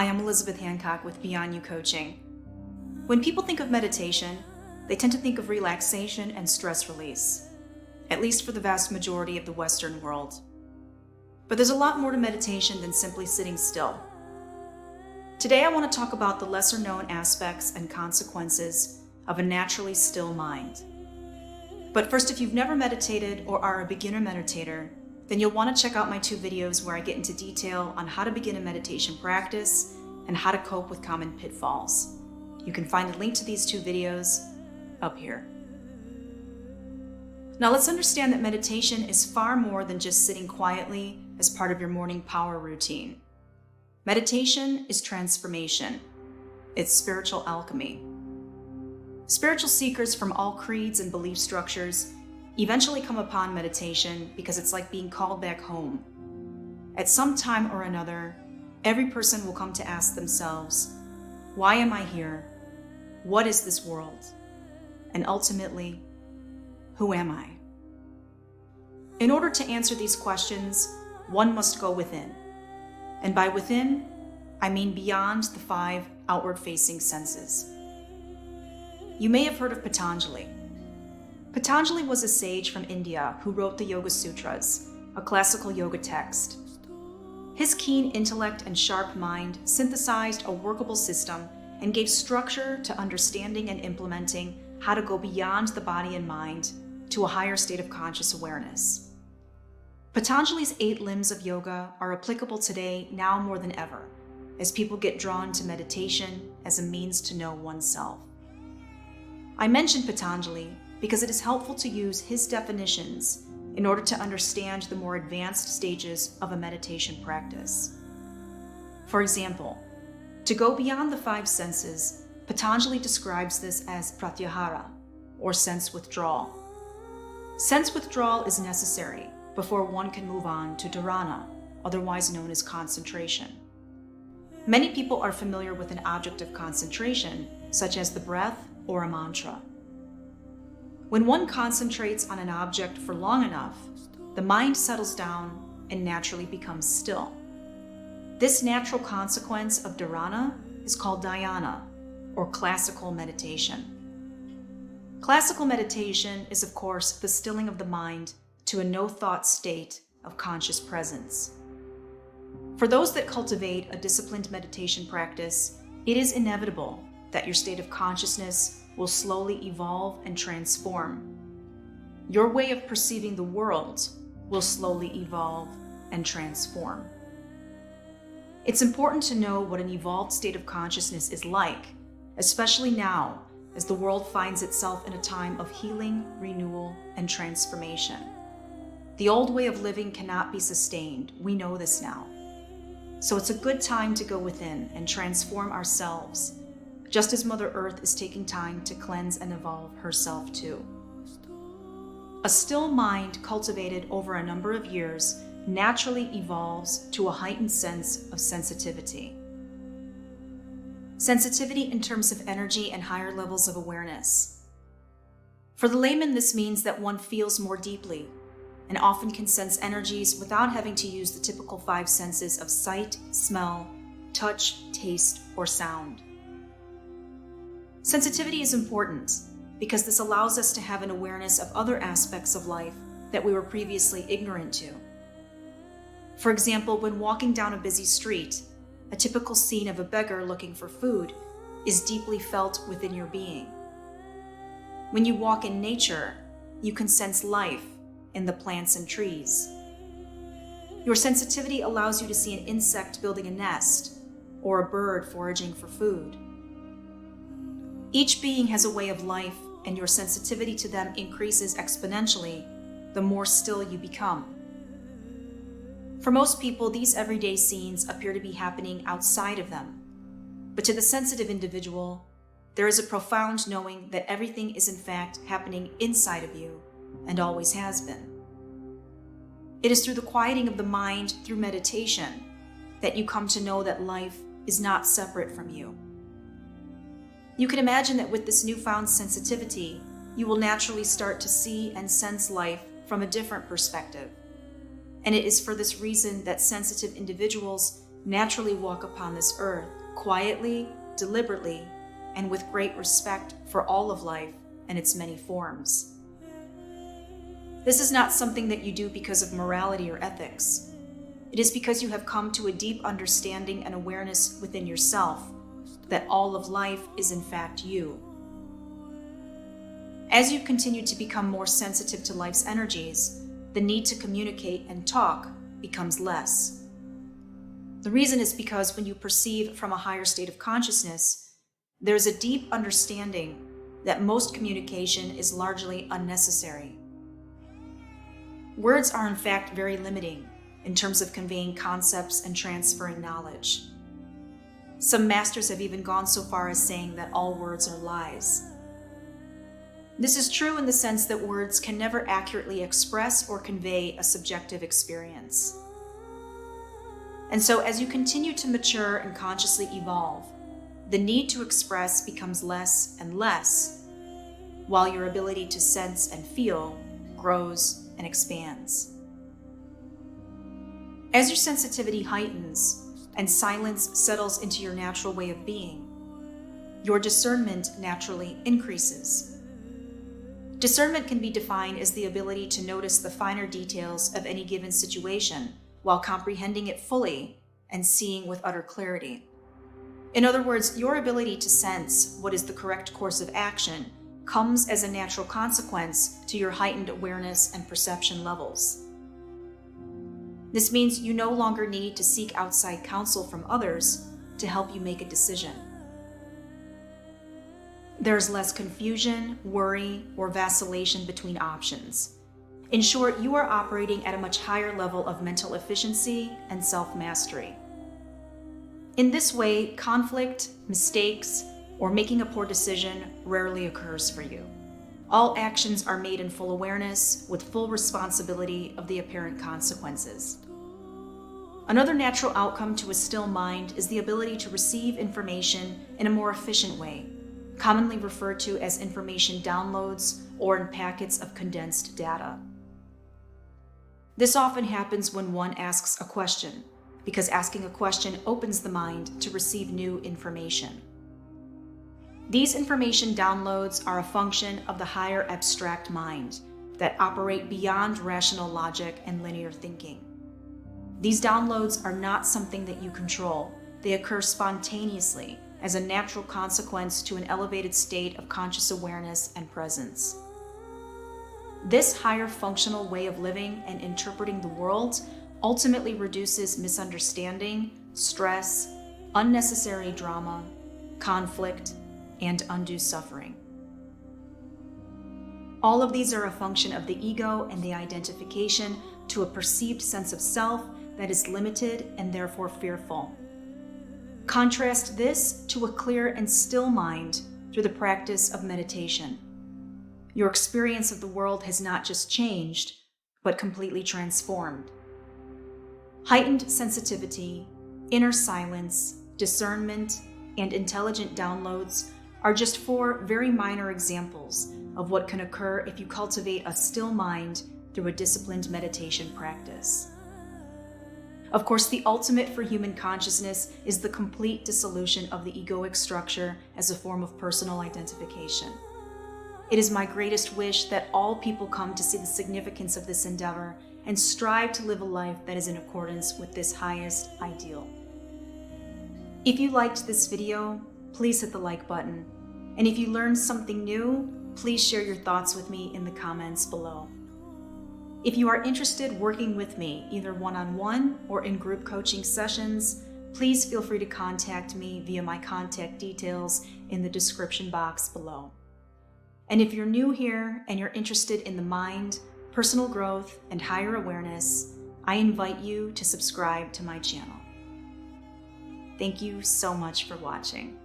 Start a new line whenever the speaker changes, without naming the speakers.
Hi, I'm Elizabeth Hancock with Beyond You Coaching. When people think of meditation, they tend to think of relaxation and stress release, at least for the vast majority of the Western world. But there's a lot more to meditation than simply sitting still. Today I want to talk about the lesser known aspects and consequences of a naturally still mind. But first, if you've never meditated or are a beginner meditator, then you'll want to check out my 2 videos where I get into detail on how to begin a meditation practice and how to cope with common pitfalls. You can find a link to these 2 videos up here. Now let's understand that meditation is far more than just sitting quietly as part of your morning power routine. Meditation is transformation. It's spiritual alchemy. Spiritual seekers from all creeds and belief structures eventually come upon meditation because it's like being called back home. At some time or another, every person will come to ask themselves, why am I here? What is this world? And ultimately, who am I? In order to answer these questions, one must go within. And by within, I mean beyond the 5 outward-facing senses. You may have heard of Pathology. Pathology was a sage from India who wrote the Yoga Sutras, a classical yoga text. His keen intellect and sharp mind synthesized a workable system and gave structure to understanding and implementing how to go beyond the body and mind to a higher state of conscious awareness. Patanjali's 8 limbs of yoga are applicable today now more than ever, as people get drawn to meditation as a means to know oneself. I mentioned Patanjali because it is helpful to use his definitions in order to understand the more advanced stages of a meditation practice. For example, to go beyond the 5 senses, Patanjali describes this as pratyahara, or sense withdrawal. Sense withdrawal is necessary before one can move on to dharana, otherwise known as concentration. Many people are familiar with an object of concentration, such as the breath or a mantra. When one concentrates on an object for long enough, the mind settles down and naturally becomes still. This natural consequence of dharana is called dhyana, or classical meditation. Classical meditation is, of course, the stilling of the mind to a no-thought state of conscious presence. For those that cultivate a disciplined meditation practice, it is inevitable that your state of consciousness will slowly evolve and transform. Your way of perceiving the world will slowly evolve and transform. It's important to know what an evolved state of consciousness is like, especially now as the world finds itself in a time of healing, renewal, and transformation. The old way of living cannot be sustained. We know this now. So it's a good time to go within and transform ourselves, just as Mother Earth is taking time to cleanse and evolve herself too. A still mind cultivated over a number of years naturally evolves to a heightened sense of sensitivity. Sensitivity in terms of energy and higher levels of awareness. For the layman, this means that one feels more deeply and often can sense energies without having to use the typical 5 senses of sight, smell, touch, taste, or sound. Sensitivity is important because this allows us to have an awareness of other aspects of life that we were previously ignorant to. For example, when walking down a busy street, a typical scene of a beggar looking for food is deeply felt within your being. When you walk in nature, you can sense life in the plants and trees. Your sensitivity allows you to see an insect building a nest or a bird foraging for food. Each being has a way of life, and your sensitivity to them increases exponentially the more still you become. For most people, these everyday scenes appear to be happening outside of them. But to the sensitive individual, there is a profound knowing that everything is in fact happening inside of you and always has been. It is through the quieting of the mind through meditation that you come to know that life is not separate from you. You can imagine that with this newfound sensitivity, you will naturally start to see and sense life from a different perspective. And it is for this reason that sensitive individuals naturally walk upon this earth quietly, deliberately, and with great respect for all of life and its many forms. This is not something that you do because of morality or ethics. It is because you have come to a deep understanding and awareness within yourself that all of life is in fact you. As you continue to become more sensitive to life's energies, the need to communicate and talk becomes less. The reason is because when you perceive from a higher state of consciousness, there is a deep understanding that most communication is largely unnecessary. Words are in fact very limiting in terms of conveying concepts and transferring knowledge. Some masters have even gone so far as saying that all words are lies. This is true in the sense that words can never accurately express or convey a subjective experience. And so as you continue to mature and consciously evolve, the need to express becomes less and less, while your ability to sense and feel grows and expands. As your sensitivity heightens and silence settles into your natural way of being, your discernment naturally increases. Discernment can be defined as the ability to notice the finer details of any given situation while comprehending it fully and seeing with utter clarity. In other words, your ability to sense what is the correct course of action comes as a natural consequence to your heightened awareness and perception levels. This means you no longer need to seek outside counsel from others to help you make a decision. There's less confusion, worry, or vacillation between options. In short, you are operating at a much higher level of mental efficiency and self-mastery. In this way, conflict, mistakes, or making a poor decision rarely occurs for you. All actions are made in full awareness with full responsibility of the apparent consequences. Another natural outcome to a still mind is the ability to receive information in a more efficient way, commonly referred to as information downloads or in packets of condensed data. This often happens when one asks a question, because asking a question opens the mind to receive new information. These information downloads are a function of the higher abstract mind that operate beyond rational logic and linear thinking. These downloads are not something that you control. They occur spontaneously as a natural consequence to an elevated state of conscious awareness and presence. This higher functional way of living and interpreting the world ultimately reduces misunderstanding, stress, unnecessary drama, conflict, and undue suffering. All of these are a function of the ego and the identification to a perceived sense of self that is limited and therefore fearful. Contrast this to a clear and still mind through the practice of meditation. Your experience of the world has not just changed, but completely transformed. Heightened sensitivity, inner silence, discernment, and intelligent downloads are just 4 very minor examples of what can occur if you cultivate a still mind through a disciplined meditation practice. Of course, the ultimate for human consciousness is the complete dissolution of the egoic structure as a form of personal identification. It is my greatest wish that all people come to see the significance of this endeavor and strive to live a life that is in accordance with this highest ideal. If you liked this video, please hit the like button. And if you learned something new, please share your thoughts with me in the comments below. If you are interested working with me, either one-on-one or in group coaching sessions, please feel free to contact me via my contact details in the description box below. And if you're new here and you're interested in the mind, personal growth, and higher awareness, I invite you to subscribe to my channel. Thank you so much for watching.